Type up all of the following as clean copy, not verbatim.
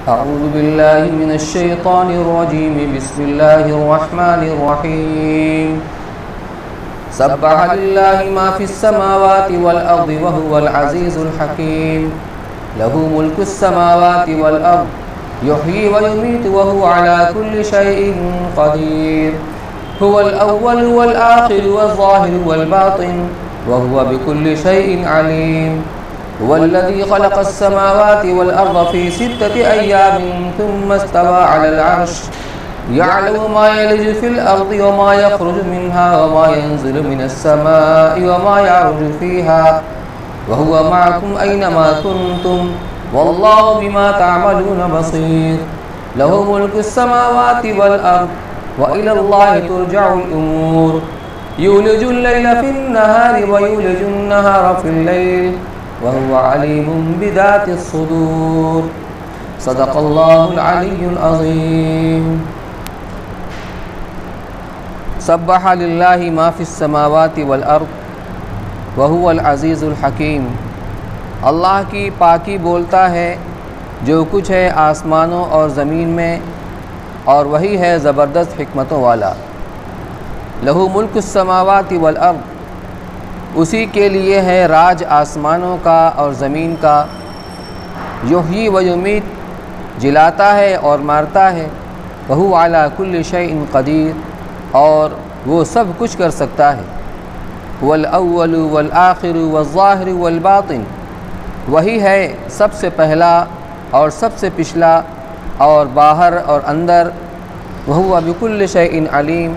أعوذ بالله من الشيطان الرجيم. بسم الله الرحمن الرحيم. سبح لله ما في السماوات والأرض وهو العزيز الحكيم. له ملك السماوات والأرض يحيي ويميت وهو على كل شيء قدير. هو الأول والآخر والظاهر والباطن وهو بكل شيء عليم. هو الذي خلق السماوات والأرض في 6 أيام ثم استوى على العرش يعلم ما يلج في الأرض وما يخرج منها وما ينزل من السماء وما يعرج فيها وهو معكم أينما كنتم والله بما تعملون بصير. له ملك السماوات والأرض وإلى الله ترجع الأمور. يولج الليل في النهار ويولج النهار في الليل وهو عليم بذات الصدور. صدق الله العلي العظيم. سبح لله ما في السماوات والأرض وهو العزيز الحكيم. اللہ کی پاکی بولتا ہے جو کچھ ہے آسمانوں اور زمین میں، اور وہی ہے زبردست حکمتوں والا. لہو ملک السماوات والارض، اسی کے لیے ہے راج آسمانوں کا اور زمین کا. یحیی و یمیت، جلاتا ہے اور مارتا ہے. وہو علی کل شیء قدیر، اور وہ سب کچھ کر سکتا ہے. هو الاول والآخر والظاہر والباطن، وہی ہے سب سے پہلا اور سب سے پچھلا اور باہر اور اندر. وہو بکل شیء علیم،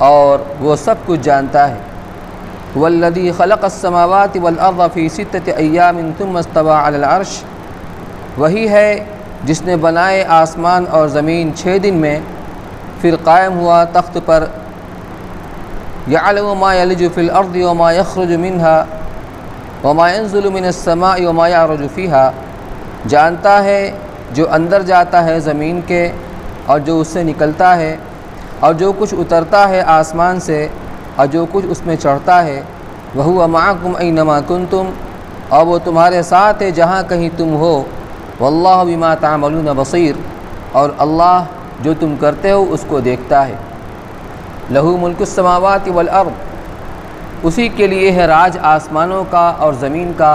اور وہ سب کچھ جانتا ہے. هو الذی خلق السماوات والارض فی 6 ایام ثم استوى علی العرش، وہی ہے جس نے بنائے آسمان اور زمین 6 دن میں، پھر قائم ہوا تخت پر. یعلم ما یلج فی الارض وما یخرج منها وما ينزل من السماء وما يعرج فیہا، جانتا ہے جو اندر جاتا ہے زمین کے اور جو اس سے نکلتا ہے، اور جو کچھ اترتا ہے آسمان سے اور جو کچھ اس میں چڑھتا ہے. وَهُوَ مَعَكُمْ أَيْنَمَا كُنْتُمْ، اور وہ تمہارے ساتھ ہے جہاں کہیں تم ہو. وَاللَّهُ بِمَا تَعْمَلُونَ بَصِيرٌ، اور اللہ جو تم کرتے ہو اس کو دیکھتا ہے. لَهُ مُلْكُ السَّمَاوَاتِ وَالْأَرْضِ، اسی کے لیے ہے راج آسمانوں کا اور زمین کا.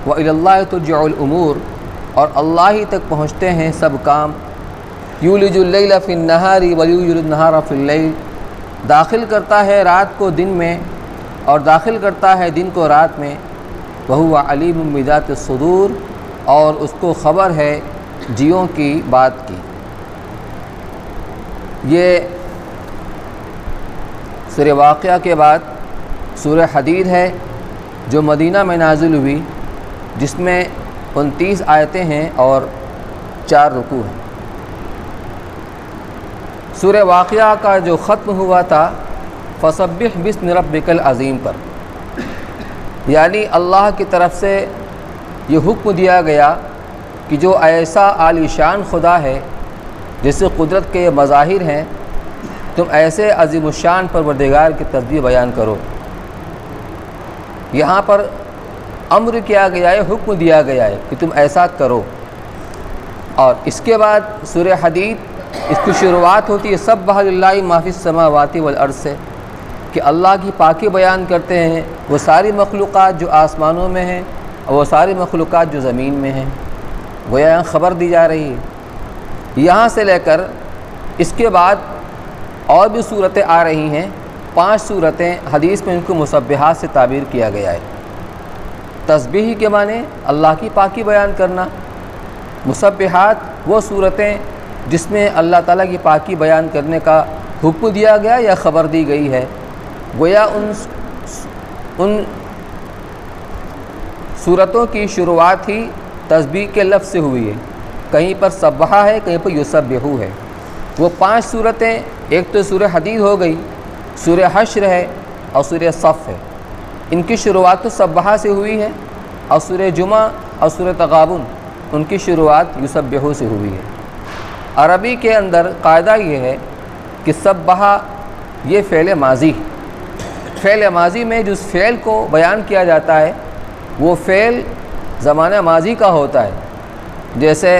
وَإِلَى اللَّهِ تُرْجَعُ الْأُمُورُ، اور اللہ ہی تک پہنچتے ہیں سب کام. یولج اللیل فی النہار ویولج النہار فی اللیل، داخل کرتا ہے رات کو دن میں اور داخل کرتا ہے دن کو رات میں. وہو علیم بذات الصدور، اور اس کو خبر ہے جیوں کی بات کی. یہ سورہ واقعہ کے بعد سورہ حدید ہے جو مدینہ میں نازل ہوئی، جس میں 29 آیتیں ہیں اور 4 رکوع ہیں. سورہ واقعہ کا جو ختم ہوا تھا فسبح باسم ربک العظیم پر، یعنی اللہ کی طرف سے یہ حکم دیا گیا کہ جو ایسا عالی شان خدا ہے جس سے قدرت کے مظاہر ہیں، تم ایسے عظیم الشان پروردگار کی تسبیح بیان کرو. یہاں پر امر کیا گیا ہے، حکم دیا گیا ہے کہ تم ایسا کرو. اور اس کے بعد سورہ حدید، اس کی شروعات ہوتی ہے سبح للہ ما فی السماوات والارض سے، کہ اللہ کی پاکی بیان کرتے ہیں وہ ساری مخلوقات جو آسمانوں میں ہیں اور وہ ساری مخلوقات جو زمین میں ہیں. گویا یہاں خبر دی جا رہی ہے. یہاں سے لے کر اس کے بعد اور بھی صورتیں آ رہی ہیں. 5 صورتیں حدیث میں ان کو مسبحات سے تعبیر کیا گیا ہے. تسبیح کے معنی اللہ کی پاکی بیان کرنا. مسبحات وہ صورتیں جس میں اللہ تعالیٰ کی پاکی بیان کرنے کا حکم دیا گیا یا خبر دی گئی ہے. گویا ان صورتوں کی شروعات ہی تسبیح کے لفظ سے ہوئی ہے. کہیں پر سبحہ ہے، کہیں پر یسبحو ہے. وہ 5 صورتیں، ایک تو سورہ حدید ہو گئی، سورہ حشر ہے اور سورہ صف ہے. ان کی شروعات تو سبحہ سے ہوئی ہے، اور سورہ جمعہ اور سورہ تغابن ان کی شروعات یسبحو سے ہوئی ہے. عربی کے اندر قاعدہ یہ ہے کہ سبحہ یہ فعل ماضی، فعل ماضی میں جس فعل کو بیان کیا جاتا ہے وہ فعل زمانہ ماضی کا ہوتا ہے. جیسے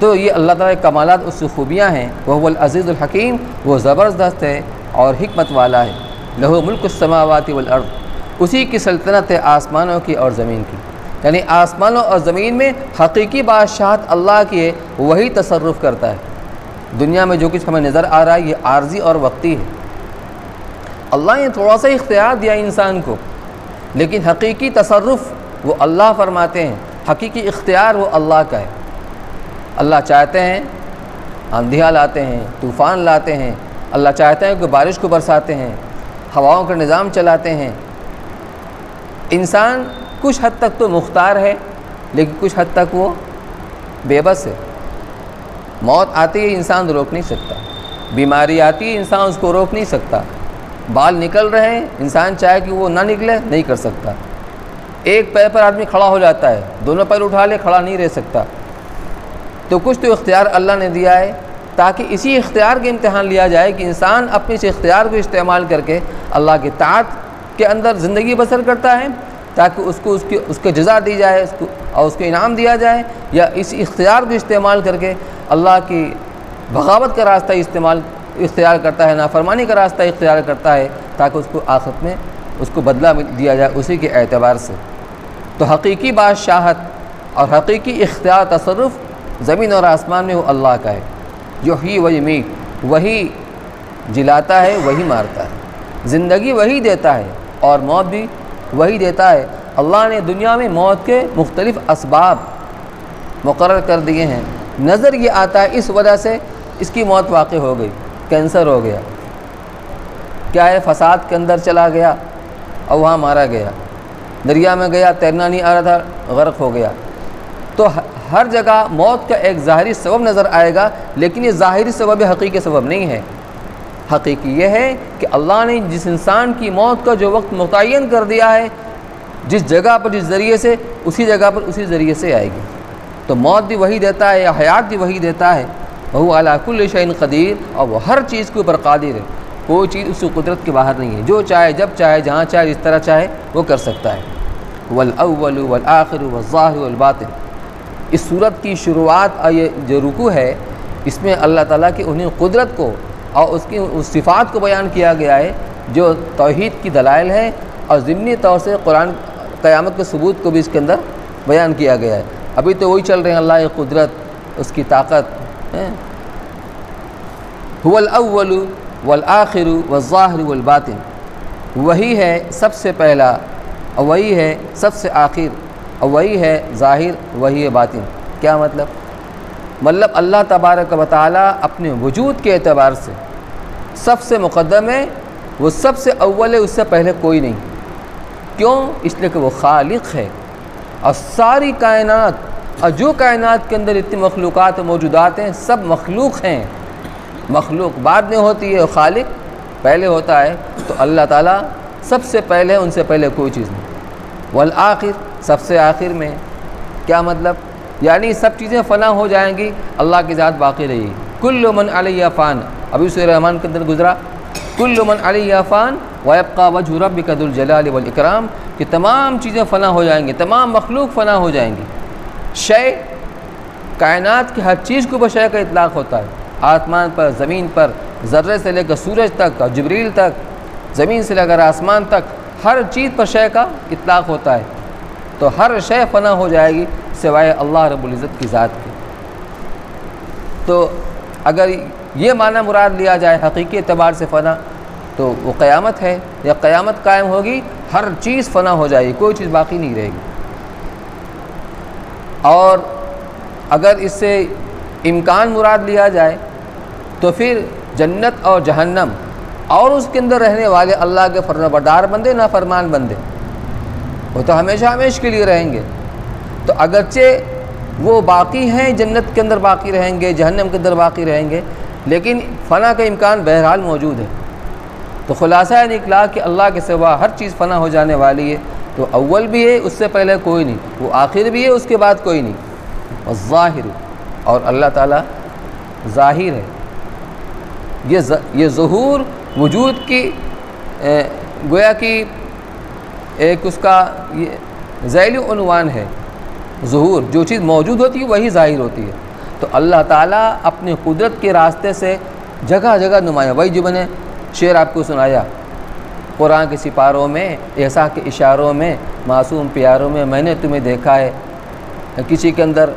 تو یہ اللہ تعالیٰ کے کمالات، اس کی خوبیاں ہیں. وہ العزیز الحکیم، وہ زبردست ہے اور حکمت والا ہے. لہو ملک السماوات والارض، اسی کی سلطنت ہے آسمانوں کی اور زمین کی. یعنی آسمانوں اور زمین میں حقیقی بادشاہت اللہ کی ہے، وہی تصرف کرتا ہے. دنیا میں جو کچھ ہمیں نظر آ رہا ہے یہ عارضی اور وقتی ہے. اللہ نے تھوڑا سا اختیار دیا انسان کو، لیکن حقیقی تصرف وہ اللہ فرماتے ہیں، حقیقی اختیار وہ اللہ کا ہے. اللہ چاہتے ہیں آندھیاں لاتے ہیں، طوفان لاتے ہیں. اللہ چاہتے ہیں کہ بارش کو برساتے ہیں، ہواؤں کا نظام چلاتے ہیں. انسان کچھ حد تک تو مختار ہے، لیکن کچھ حد تک وہ بے بس ہے. موت آتی ہے انسان روک نہیں سکتا، بیماری آتی ہے انسان اس کو روک نہیں سکتا. بال نکل رہے ہیں، انسان چاہے کہ وہ نہ نکلے نہیں کر سکتا. ایک پیر پر آدمی کھڑا ہو جاتا ہے، دونوں پیر اٹھا لے کھڑا نہیں رہ سکتا. تو کچھ تو اختیار اللہ نے دیا ہے تاکہ اسی اختیار کے امتحان لیا جائے کہ انسان اپنے اس اختیار کو استعمال کر کے اللہ کی طاعت کے اندر زندگی بسر کرتا ہے، تاکہ اس کو اس کے جزا دی جائے، اور اس کو انعام دیا جائے، یا اس اختیار کو استعمال کر کے اللہ کی بغاوت کا راستہ اختیار کرتا ہے، نافرمانی کا راستہ اختیار کرتا ہے، تاکہ اس کو آخرت میں اس کو بدلہ دیا جائے اسی کے اعتبار سے. تو حقیقی بادشاہت اور حقیقی اختیار تصرف زمین اور آسمان میں وہ اللہ کا ہے. یحیی و یمیت، وہی جلاتا ہے وہی مارتا ہے. زندگی وہی دیتا ہے اور موت بھی وہی دیتا ہے. اللہ نے دنیا میں موت کے مختلف اسباب مقرر کر دیے ہیں. نظر یہ آتا ہے اس وجہ سے اس کی موت واقع ہو گئی، کینسر ہو گیا، کیا ہے فساد کے اندر چلا گیا اور وہاں مارا گیا. دریا میں گیا، تیرنا نہیں آ رہا تھا، غرق ہو گیا. تو ہر جگہ موت کا ایک ظاہری سبب نظر آئے گا، لیکن یہ ظاہری سبب حقیقی سبب نہیں ہے. حقیقی یہ ہے کہ اللہ نے جس انسان کی موت کا جو وقت متعین کر دیا ہے، جس جگہ پر جس ذریعے سے، اسی جگہ پر اسی ذریعے سے آئے گی. تو موت بھی وہی دیتا ہے، یا حیات بھی وہی دیتا ہے. وہو علی کل شیء قدیر، اور وہ ہر چیز کے اوپر قادر ہے. کوئی چیز اس کی قدرت کے باہر نہیں ہے. جو چاہے جب چاہے جہاں چاہے جس طرح چاہے وہ کر سکتا ہے. والاول والآخر والظاہر والباطن. اس صورت کی شروعات یہ جو رکوع ہے، اس میں اللہ تعالیٰ کی انہیں قدرت کو اور اس کی اس صفات کو بیان کیا گیا ہے جو توحید کی دلائل ہے، اور ضمنی طور سے قرآن قیامت کے ثبوت کو بھی اس کے اندر بیان کیا گیا ہے. ابھی تو وہی چل رہے ہیں، اللہ کی قدرت، اس کی طاقت. هو الاول والآخر والظاہر والباطن، وہی ہے سب سے پہلا اور وہی ہے سب سے آخر، اور وہی ہے ظاہر، وہی ہے باطن. کیا مطلب اللہ تبارک و تعالی اپنے وجود کے اعتبار سے سب سے مقدم ہے، وہ سب سے اول ہے، اس سے پہلے کوئی نہیں. کیوں؟ اس لیے کہ وہ خالق ہے، اور ساری کائنات اور جو کائنات کے اندر اتنی مخلوقات و موجودات ہیں سب مخلوق ہیں. مخلوق بعد میں ہوتی ہے، خالق پہلے ہوتا ہے. تو اللہ تعالیٰ سب سے پہلے، ان سے پہلے کوئی چیز نہیں. والآخر، سب سے آخر میں. کیا مطلب؟ یعنی سب چیزیں فنا ہو جائیں گی، اللہ کی ذات باقی رہے گی. کل من علیہ فان، ابھی سورہ رحمان کے اندر گزرا، کل من علیہ فان ویبقى وجہ ربک ذو الجلال والاکرام، کہ تمام چیزیں فنا ہو جائیں گی، تمام مخلوق فنا ہو جائیں گی. شے، کائنات کی ہر چیز کو بشے کا اطلاق ہوتا ہے. آسمان پر، زمین پر، ذرے سے لے کر سورج تک اور جبریل تک، زمین سے لے کر آسمان تک، ہر چیز پر شے کا اطلاق ہوتا ہے. تو ہر شے فنا ہو جائے گی سوائے اللہ رب العزت کی ذات کے. تو اگر یہ معنی مراد لیا جائے حقیقی اعتبار سے فنا، تو وہ قیامت ہے. یا قیامت قائم ہوگی، ہر چیز فنا ہو جائے گی، کوئی چیز باقی نہیں رہے گی. اور اگر اس سے امکان مراد لیا جائے تو پھر جنت اور جہنم اور اس کے اندر رہنے والے اللہ کے فرمانبردار بندے، نافرمان بندے، وہ تو ہمیشہ ہمیشہ کے لیے رہیں گے. تو اگرچہ وہ باقی ہیں، جنت کے اندر باقی رہیں گے، جہنم کے اندر باقی رہیں گے، لیکن فنا کا امکان بہرحال موجود ہے. تو خلاصہ یہ نکلا کہ اللہ کے سوا ہر چیز فنا ہو جانے والی ہے. تو اول بھی ہے، اس سے پہلے کوئی نہیں، وہ آخر بھی ہے، اس کے بعد کوئی نہیں. والظاہر، اور اللہ تعالیٰ ظاہر ہے. یہ ظہور وجود کی گویا کہ ایک اس کا یہ ذیلی عنوان ہے. ظہور، جو چیز موجود ہوتی ہے وہی ظاہر ہوتی ہے. تو اللہ تعالیٰ اپنی قدرت کے راستے سے جگہ جگہ نمایاں، وہی جو میں نے شعر آپ کو سنایا، قرآن کے سپاروں میں، عیسیٰ کے اشاروں میں، معصوم پیاروں میں نے تمہیں دیکھا ہے۔ کسی کے اندر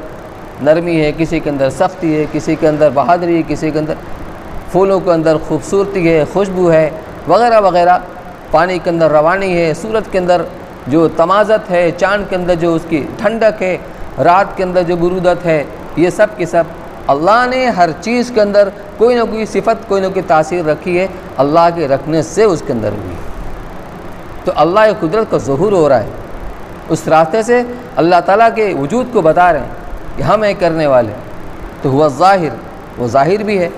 نرمی ہے، کسی کے اندر سختی ہے، کسی کے اندر بہادری ہے، کسی کے اندر پھولوں کے اندر خوبصورتی ہے، خوشبو ہے، وغیرہ وغیرہ۔ پانی کے اندر روانی ہے، سورج کے اندر جو تمازت ہے، چاند کے اندر جو اس کی ٹھنڈک ہے، رات کے اندر جو برودت ہے، یہ سب کے سب اللہ نے ہر چیز کے اندر کوئی نہ کوئی صفت، کوئی نہ کوئی تاثیر رکھی ہے، اللہ کے رکھنے سے اس کے اندر ہوئی۔ تو اللہ کی قدرت کا ظہور ہو رہا ہے، اس راستے سے اللہ تعالیٰ کے وجود کو بتا رہے ہیں کہ ہم ہیں کرنے والے۔ تو ہوا ظاہر، وہ ظاہر بھی ہے،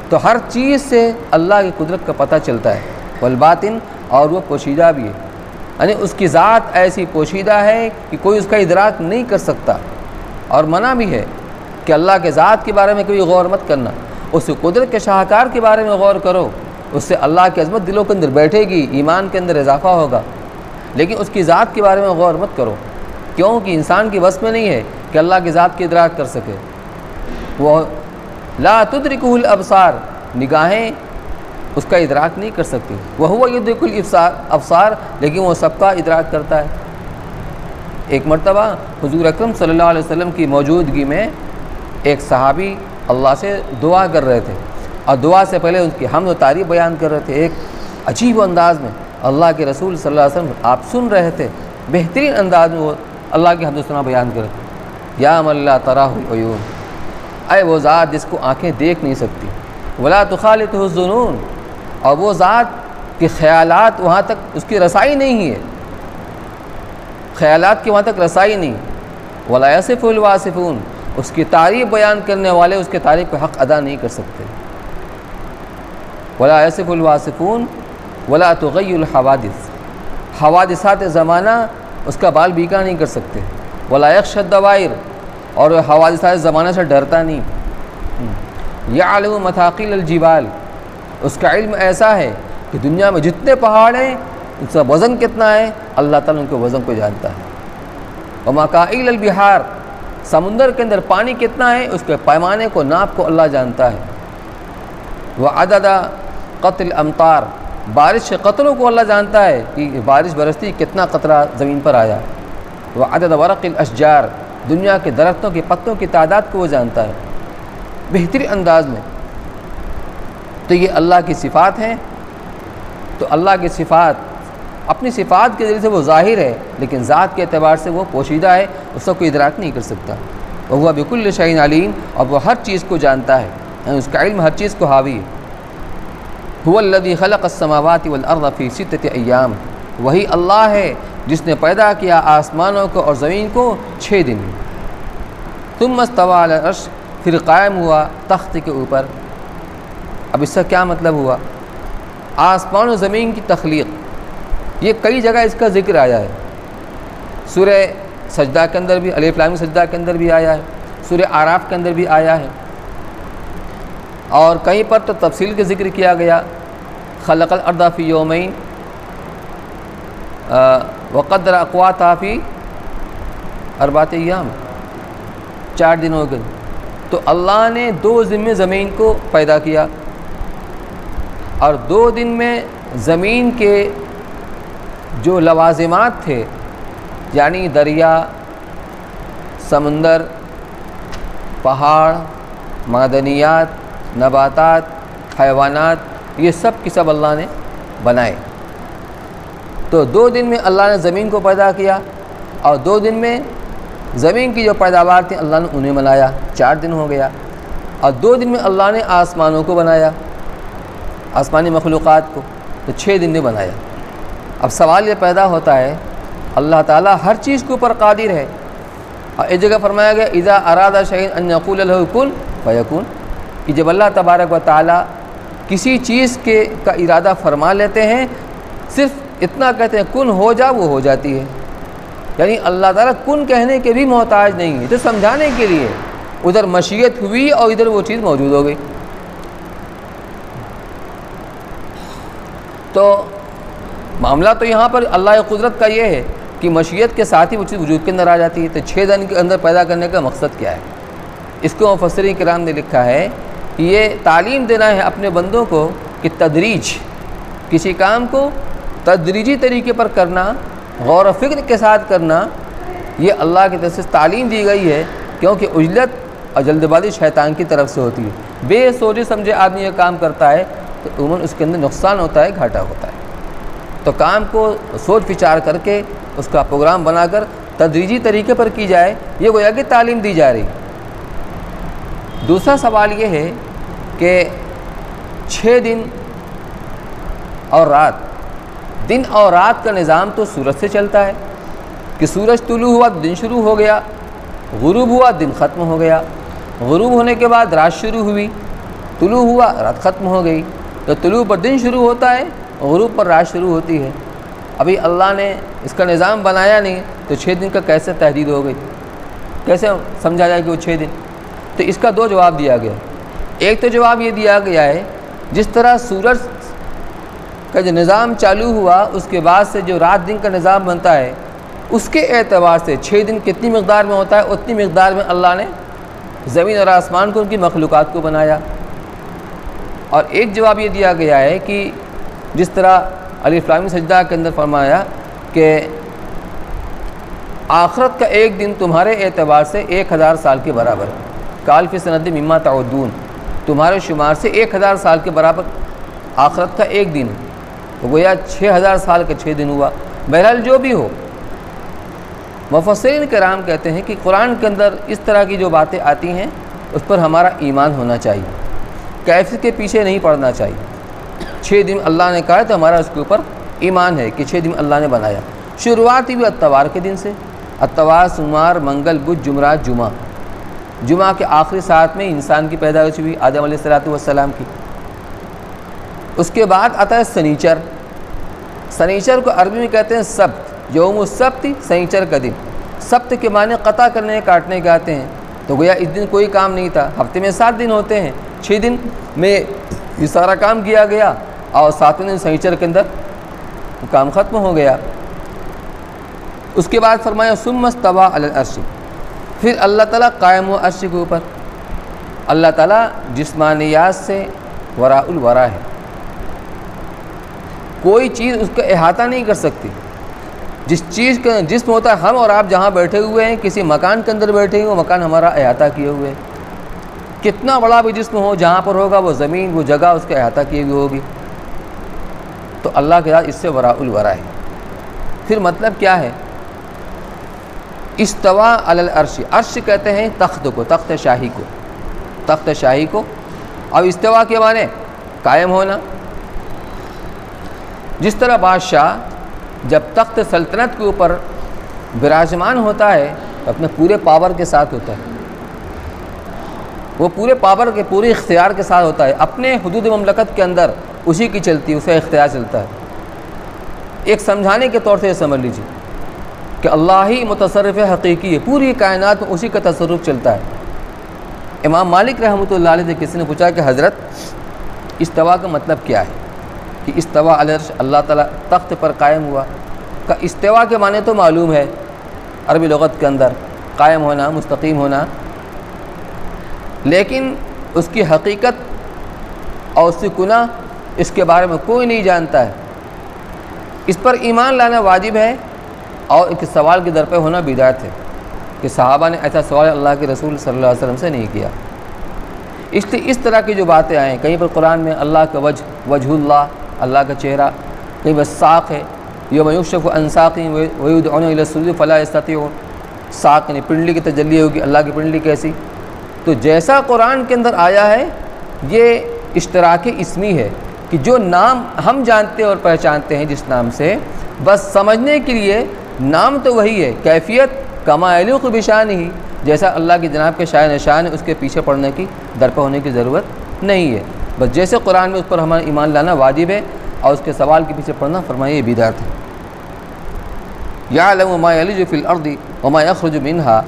تو ہر چیز سے اللہ کی قدرت کا پتہ چلتا ہے، والباطن، اور وہ پوشیدہ بھی ہے، یعنی اس کی ذات ایسی پوشیدہ ہے کہ کوئی اس کا ادراک نہیں کر سکتا۔ اور منع بھی ہے کہ اللہ کے ذات کے بارے میں کبھی غور مت کرنا، اس قدرت کے شاہکار کے بارے میں غور کرو، اس سے اللہ کی عظمت دلوں کے اندر بیٹھے گی، ایمان کے اندر اضافہ ہوگا، لیکن اس کی ذات کے بارے میں غور مت کرو، کیونکہ انسان کی وس میں نہیں ہے کہ اللہ کی ذات کی ادراک کر سکے۔ وہ لا تدرکہ الابصار، نگاہیں اس کا ادراک نہیں کر سکتی، وہو یدرک الابصار، لیکن وہ سب کا ادراک کرتا ہے۔ ایک مرتبہ حضور اکرم صلی اللہ علیہ وسلم کی موجودگی میں ایک صحابی اللہ سے دعا کر رہے تھے، اور دعا سے پہلے اس کی حمد و تعریف بیان کر رہے تھے، ایک عجیب انداز میں اللہ کے رسول صلی اللہ علیہ وسلم آپ سن رہے تھے، بہترین انداز میں وہ اللہ کی حمد و ثنا بیان کر رہے تھے۔ یا من لا تراہ العیون، اے وہ ذات جس کو آنکھیں دیکھ نہیں سکتی، ولا تخالطہ الظنون، اور وہ ذات کے خیالات وہاں تک اس کی رسائی نہیں ہے، خیالات کی وہاں تک رسائی نہیں، ولا یصف الواصفون، اس کی تعریف بیان کرنے والے اس کے تعریف کا حق ادا نہیں کر سکتے، ولا یصف الواصفون ولا تغیر الحوادث، حوادثات زمانہ اس کا بال بیکا نہیں کر سکتے، ولا یخشى الدوائر، اور حوادثات زمانہ سے ڈرتا نہیں، یعلم مثاقیل الجبال، اس کا علم ایسا ہے کہ دنیا میں جتنے پہاڑ ہیں اس کا وزن کتنا ہے اللہ تعالیٰ ان کے وزن کو جانتا ہے، ومکائل البحار، سمندر کے اندر پانی کتنا ہے اس کے پیمانے کو، ناپ کو اللہ جانتا ہے، وعدد قطر الامطار، بارش کے قطروں کو اللہ جانتا ہے کہ بارش برستی کتنا قطرہ زمین پر آیا، وعدد ورق الاشجار، دنیا کے درختوں کے پتوں کی تعداد کو وہ جانتا ہے بہترین انداز میں۔ تو یہ اللہ کی صفات ہیں، تو اللہ کی صفات اپنی صفات کے ذریعے سے وہ ظاہر ہے، لیکن ذات کے اعتبار سے وہ پوشیدہ ہے، اس کا کوئی ادراک نہیں کر سکتا۔ وہو بکل شیء علیم، اور وہ ہر چیز کو جانتا ہے، یعنی اس کا علم ہر چیز کو حاوی ہے۔ هو الذی خلق السماوات والارض فی ستۃ ایام، وہی اللہ ہے جس نے پیدا کیا آسمانوں کو اور زمین کو 6 دن میں، ثم استوى علی العرش، پھر قائم ہوا تخت کے اوپر۔ اب اس کا کیا مطلب ہوا؟ آسمان و زمین کی تخلیق، یہ کئی جگہ اس کا ذکر آیا ہے، سورہ سجدہ کے اندر بھی، الف لام سجدہ کے اندر بھی آیا ہے، سورہ اعراف کے اندر بھی آیا ہے، اور کہیں پر تو تفصیل کے ذکر کیا گیا، خلق الارض فی یومین وقدر اقواتها فی 4 ایام، 4 دنوں کے۔ تو اللہ نے 2 دن میں زمین کو پیدا کیا، اور 2 دن میں زمین کے جو لوازمات تھے، یعنی دریا، سمندر، پہاڑ، معدنیات، نباتات، حیوانات، یہ سب کی سب اللہ نے بنائے۔ تو 2 دن میں اللہ نے زمین کو پیدا کیا، اور 2 دن میں زمین کی جو پیداوار تھی اللہ نے انہیں بنایا، 4 دن ہو گیا، اور 2 دن میں اللہ نے آسمانوں کو بنایا، آسمانی مخلوقات کو، تو 6 دن میں بنایا۔ اب سوال یہ پیدا ہوتا ہے، اللہ تعالیٰ ہر چیز کے اوپر قادر ہے، اور ایک جگہ فرمایا گیا اذا اراد شیئا ان یقول له کن فیکون، کہ جب اللہ تبارک و تعالیٰ کسی چیز کا ارادہ فرما لیتے ہیں، صرف اتنا کہتے ہیں کن ہو جا، وہ ہو جاتی ہے، یعنی اللہ تعالیٰ کن کہنے کے بھی محتاج نہیں ہے، تو سمجھانے کے لیے ادھر مشیت ہوئی اور ادھر وہ چیز موجود ہو گئی۔ تو معاملہ تو یہاں پر اللہ قدرت کا یہ ہے کہ مشیت کے ساتھ ہی وہ چیز وجود کے اندر آ جاتی ہے۔ تو 6 دن کے اندر پیدا کرنے کا مقصد کیا ہے؟ اس کو مفسرین کرام نے لکھا ہے کہ یہ تعلیم دینا ہے اپنے بندوں کو کہ تدریج، کسی کام کو تدریجی طریقے پر کرنا، غور و فکر کے ساتھ کرنا، یہ اللہ کی طرف سے تعلیم دی گئی ہے، کیونکہ عجلت اور جلد بازی شیطان کی طرف سے ہوتی ہے۔ بے سوچے سمجھے آدمی یہ کام کرتا ہے تو عموماً اس کے اندر نقصان ہوتا ہے، گھاٹا ہوتا ہے۔ تو کام کو سوچ وچار کر کے اس کا پروگرام بنا کر تدریجی طریقے پر کی جائے، یہ گویا کہ تعلیم دی جا رہی۔ دوسرا سوال یہ ہے کہ 6 دن اور رات، دن اور رات کا نظام تو سورج سے چلتا ہے کہ سورج طلوع ہوا دن شروع ہو گیا، غروب ہوا دن ختم ہو گیا، غروب ہونے کے بعد رات شروع ہوئی، طلوع ہوا رات ختم ہو گئی۔ تو طلوع پر دن شروع ہوتا ہے، غروب پر رات شروع ہوتی ہے۔ ابھی اللہ نے اس کا نظام بنایا نہیں تو 6 دن کا کیسے تحدید ہو گئی، کیسے سمجھا جائے کہ وہ 6 دن؟ تو اس کا 2 جواب دیا گیا۔ ایک تو جواب یہ دیا گیا ہے جس طرح سورج کا جو نظام چالو ہوا اس کے بعد سے جو رات دن کا نظام بنتا ہے، اس کے اعتبار سے 6 دن کتنی مقدار میں ہوتا ہے، اتنی مقدار میں اللہ نے زمین اور آسمان کو، ان کی مخلوقات کو بنایا۔ اور ایک جواب یہ دیا گیا ہے کہ جس طرح الف لام سجدہ کے اندر فرمایا کہ آخرت کا ایک دن تمہارے اعتبار سے 1000 سال کے برابر ہے، کالف سند مما تعدون، تمہارے شمار سے 1000 سال کے برابر آخرت کا ایک دن، تو گویا 6000 سال کا 6 دن ہوا۔ بہرحال جو بھی ہو، مفسرین کرام کہتے ہیں کہ قرآن کے اندر اس طرح کی جو باتیں آتی ہیں اس پر ہمارا ایمان ہونا چاہیے، کیفیت کے پیچھے نہیں پڑنا چاہیے۔ 6 دن اللہ نے کہا ہے تو ہمارا اس کے اوپر ایمان ہے کہ 6 دن اللہ نے بنایا۔ شروعات بھی اتوار کے دن سے، اتوار، سوموار، منگل، بدھ، جمعرات، جمعہ۔ جمعہ کے آخری ساعت میں انسان کی پیدائش ہوئی، آدم علیہ السلام کی۔ اس کے بعد آتا ہے سنیچر۔ سنیچر کو عربی میں کہتے ہیں سبت، یوم السبت، سنیچر کا دن۔ سبت کے معنی قطع کرنے، کاٹنے کے آتے ہیں، تو گویا اس دن کوئی کام نہیں تھا۔ ہفتے میں 7 دن ہوتے ہیں، 6 دن میں یہ سارا کام کیا گیا اور 7ویں دن سنیچر کے اندر کام ختم ہو گیا۔ اس کے بعد فرمایا ثم استوى علی العرش، پھر اللہ تعالیٰ قائم ہوا عرش کے اوپر۔ اللہ تعالیٰ جسمانیات سے وراء الورا ہے، کوئی چیز اس کا احاطہ نہیں کر سکتی۔ جس چیز کا جسم ہوتا ہے، ہم اور آپ جہاں بیٹھے ہوئے ہیں کسی مکان کے اندر بیٹھے ہیں، وہ مکان ہمارا احاطہ کیے ہوئے ہے۔ کتنا بڑا بھی جسم ہو، جہاں پر ہوگا وہ زمین، وہ جگہ اس کا احاطہ کیے ہوئی ہوگی۔ تو اللہ کے ساتھ اس سے وراء الورا ہے۔ پھر مطلب کیا ہے؟ استوا علی العرش، عرش کہتے ہیں تخت کو، تخت شاہی کو، تخت شاہی کو۔ اب استوا کے معنی قائم ہونا۔ جس طرح بادشاہ جب تخت سلطنت کے اوپر براجمان ہوتا ہے تو اپنے پورے پاور کے ساتھ ہوتا ہے، وہ پورے پاور کے، پورے اختیار کے ساتھ ہوتا ہے، اپنے حدود مملکت کے اندر اسی کی چلتی، اسے اختیار چلتا ہے۔ ایک سمجھانے کے طور سے یہ سمجھ لیجیے کہ اللہ ہی متصرف حقیقی ہے، پوری کائنات میں اسی کا تصرف چلتا ہے۔ امام مالک رحمۃ اللہ علیہ سے کسی نے پوچھا کہ حضرت استوا کا مطلب کیا ہے؟ کہ استوا علی العرش، اللہ تعالیٰ تخت پر قائم ہوا۔ کا استوا کے معنی تو معلوم ہے عربی لغت کے اندر، قائم ہونا، مستقیم ہونا، لیکن اس کی حقیقت اور اس کی کنہ اس کے بارے میں کوئی نہیں جانتا ہے۔ اس پر ایمان لانا واجب ہے، اور ایک سوال کے در پہ ہونا بدعت ہے کہ صحابہ نے ایسا سوال اللہ کے رسول صلی اللہ علیہ وسلم سے نہیں کیا۔ اس طرح کی جو باتیں آئیں، کہیں پر قرآن میں اللہ کا وجہ اللہ، اللہ کا چہرہ، کہیں پر ساق ہے، یوم یکشف عن ساق ویدعون الی السجود فلا یستطیعون، ساق یعنی پنڈلی کی تجلی ہوگی، اللہ کی پنڈلی کیسی؟ تو جیسا قرآن کے اندر آیا ہے یہ اشتراک اسمی ہے کہ جو نام ہم جانتے اور پہچانتے ہیں جس نام سے، بس سمجھنے کے لیے نام تو وہی ہے، کیفیت کما یلیق بشانہ، جیسا اللہ کی جناب کے شائن نشان ہے اس کے پیچھے پڑنے کی، درپے ہونے کی ضرورت نہیں ہے۔ بس جیسے قرآن میں اس پر ہمارا ایمان لانا واجب ہے اور اس کے سوال کے پیچھے پڑنا فرمایا یہ بدعت ہے۔ یعلم ما یلج فی الارض وما یخرج منہا،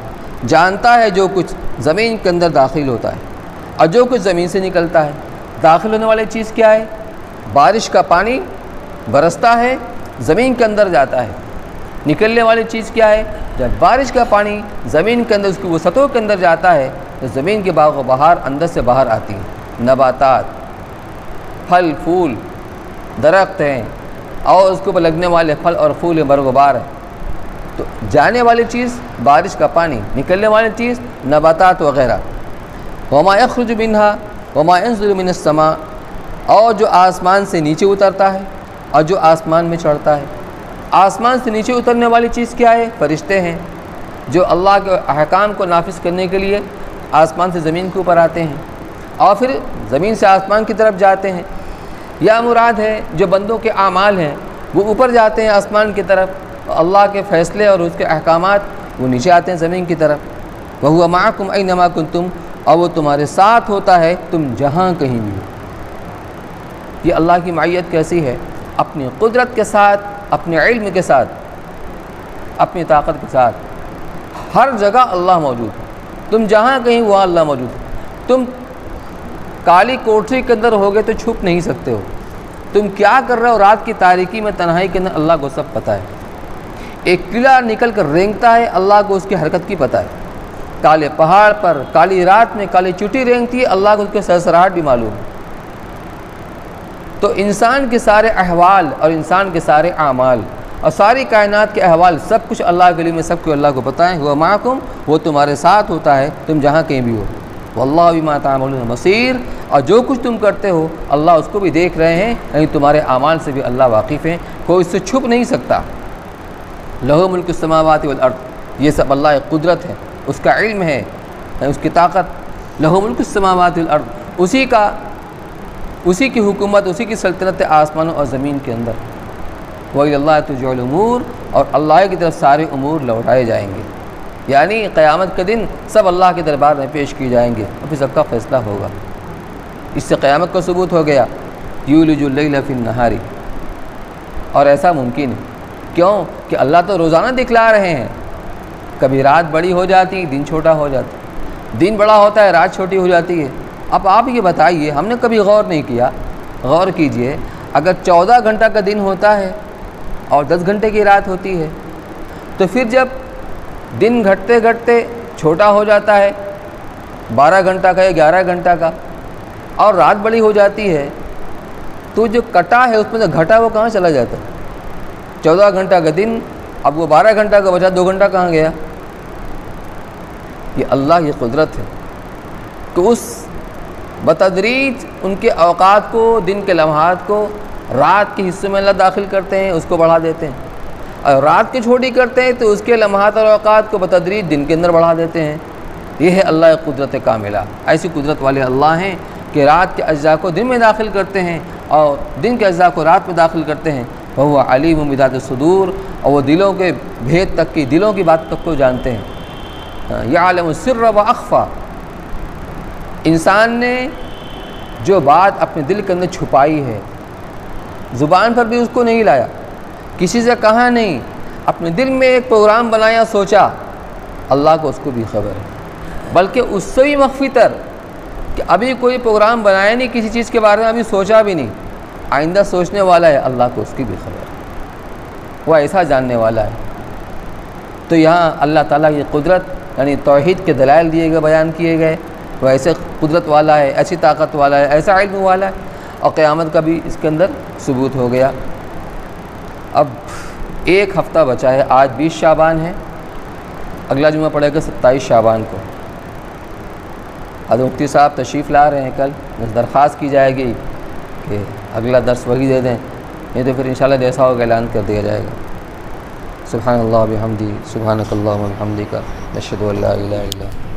جانتا ہے جو کچھ زمین کے اندر داخل ہوتا ہے اور جو کچھ زمین سے نکلتا ہے۔ داخل ہونے والی چیز کیا ہے؟ بارش کا پانی برستا ہے، زمین کے اندر جاتا ہے۔ نکلنے والی چیز کیا ہے؟ جب بارش کا پانی زمین کے اندر اس کی وسعتوں کے اندر جاتا ہے تو زمین کے باغ و بہار اندر سے باہر آتی ہیں، نباتات، پھل پھول، درخت ہیں، اور اس کے اوپر لگنے والے پھل اور پھول برگ و بار ہیں۔ تو جانے والی چیز بارش کا پانی، نکلنے والی چیز نباتات وغیرہ۔ وما یخرج منہا وما ینزل من السماء، اور جو آسمان سے نیچے اترتا ہے اور جو آسمان میں چڑھتا ہے۔ آسمان سے نیچے اترنے والی چیز کیا ہے؟ فرشتے ہیں، جو اللہ کے احکام کو نافذ کرنے کے لیے آسمان سے زمین کے اوپر آتے ہیں اور پھر زمین سے آسمان کی طرف جاتے ہیں۔ یا مراد ہے جو بندوں کے اعمال ہیں وہ اوپر جاتے ہیں آسمان کی طرف، اللہ کے فیصلے اور اس کے احکامات وہ نیچے آتے ہیں زمین کی طرف۔ وَهُوَ مَعَكُمْ أَيْنَمَا كُنْتُمْ، اور وہ تمہارے ساتھ ہوتا ہے تم جہاں کہیں بھی ہو۔ یہ اللہ کی معیت کیسی ہے؟ اپنی قدرت کے ساتھ، اپنے علم کے ساتھ، اپنی طاقت کے ساتھ، ہر جگہ اللہ موجود ہے۔ تم جہاں کہیں وہاں اللہ موجود ہے۔ تم کالی کوٹری کے اندر ہوگے تو چھپ نہیں سکتے ہو۔ تم کیا کر رہے ہو رات کی تاریکی میں، تنہائی کے اندر، اللہ کو سب پتہ ہے۔ ایک قلعہ نکل کر رینگتا ہے، اللہ کو اس کی حرکت کی پتہ ہے۔ کالے پہاڑ پر کالی رات میں کالی چوٹی رینگتی ہے، اللہ کو اس کے سرسراہٹ بھی معلوم ہے۔ تو انسان کے سارے احوال اور انسان کے سارے اعمال اور ساری کائنات کے احوال سب کچھ اللہ کے علم میں، سب کو اللہ کو پتہ ہے۔ ہوا معکم، وہ تمہارے ساتھ ہوتا ہے تم جہاں کہیں بھی ہو۔ واللہ بما تعملون بصیر، اور جو کچھ تم کرتے ہو اللہ اس کو بھی دیکھ رہے ہیں، یعنی تمہارے اعمال سے بھی اللہ واقف ہیں، کوئی اس سے چھپ نہیں سکتا۔ لہو ملک السماوات والارض، یہ سب اللہ کی قدرت ہے، اس کا علم ہے، اس کی طاقت۔ لہو ملک السماوات والارض، اسی کی حکومت، اسی کی سلطنت ہے آسمانوں اور زمین کے اندر۔ وَإِلَى اللَّهِ تُرْجَعُ الْأُمُورُ، اور اللہ کی طرف سارے امور لوٹائے جائیں گے، یعنی قیامت کے دن سب اللہ کے دربار میں پیش کی جائیں گے اور پھر سب کا فیصلہ ہوگا۔ اس سے قیامت کا ثبوت ہو گیا، یولج اللیل فی النہار، اور ایسا ممکن ہے۔ کیوں کہ اللہ تو روزانہ دکھلا رہے ہیں، کبھی رات بڑی ہو جاتی، دن چھوٹا ہو جاتا، دن بڑا ہوتا ہے، رات چھوٹی ہو جاتی ہے۔ اب آپ یہ بتائیے، ہم نے کبھی غور نہیں کیا، غور کیجئے، اگر 14 گھنٹہ کا دن ہوتا ہے اور 10 گھنٹے کی رات ہوتی ہے، تو پھر جب دن گھٹتے گھٹتے چھوٹا ہو جاتا ہے، 12 گھنٹہ کا یا 11 گھنٹہ کا، اور رات بڑی ہو جاتی ہے، تو جو کٹا ہے اس میں سے گھٹا وہ کہاں چلا جاتا ہے؟ 14 گھنٹہ کا دن، اب وہ 12 گھنٹہ کا بچا، 2 گھنٹہ کہاں گیا؟ یہ اللہ کی قدرت ہے کہ اس بتدریج ان کے اوقات کو، دن کے لمحات کو رات کے حصے میں اللہ داخل کرتے ہیں، اس کو بڑھا دیتے ہیں، اور رات کی چھوٹی کرتے ہیں تو اس کے لمحات اور اوقات کو بتدریج دن کے اندر بڑھا دیتے ہیں۔ یہ ہے اللہ کی قدرت کاملہ۔ ایسی قدرت والے اللہ ہیں کہ رات کے اجزاء کو دن میں داخل کرتے ہیں اور دن کے اجزاء کو رات میں داخل کرتے ہیں۔ وہ علیم بذات الصدور، اور وہ دلوں کے بھید تک کی، دلوں کی بات تک کو جانتے ہیں۔ یعلم السر و اخفی، انسان نے جو بات اپنے دل کے اندر چھپائی ہے، زبان پر بھی اس کو نہیں لایا، کسی سے کہا نہیں، اپنے دل میں ایک پروگرام بنایا، سوچا، اللہ کو اس کو بھی خبر ہے۔ بلکہ اس سے بھی مخفی تر کہ ابھی کوئی پروگرام بنایا نہیں، کسی چیز کے بارے میں ابھی سوچا بھی نہیں، آئندہ سوچنے والا ہے، اللہ کو اس کی بھی خبر ہے، وہ ایسا جاننے والا ہے۔ تو یہاں اللہ تعالیٰ کی قدرت یعنی توحید کے دلائل دیے گئے، بیان کیے گئے، وہ ایسے قدرت والا ہے، ایسی طاقت والا ہے، ایسا علم والا ہے، اور قیامت کا بھی اس کے اندر ثبوت ہو گیا۔ اب ایک ہفتہ بچا ہے، آج 20 شعبان ہے، اگلا جمعہ پڑے گا 27 شعبان کو۔ حضرت مفتی صاحب تشریف لا رہے ہیں، کل درخواست کی جائے گی کہ اگلا درس وہی دے دیں، نہیں تو پھر انشاءاللہ جیسا ہوگا اعلان کر دیا جائے گا۔ سبحان اللہ بحمدی، سبحانک اللہم وبحمدک، نشہد ان لا الہ الا انت۔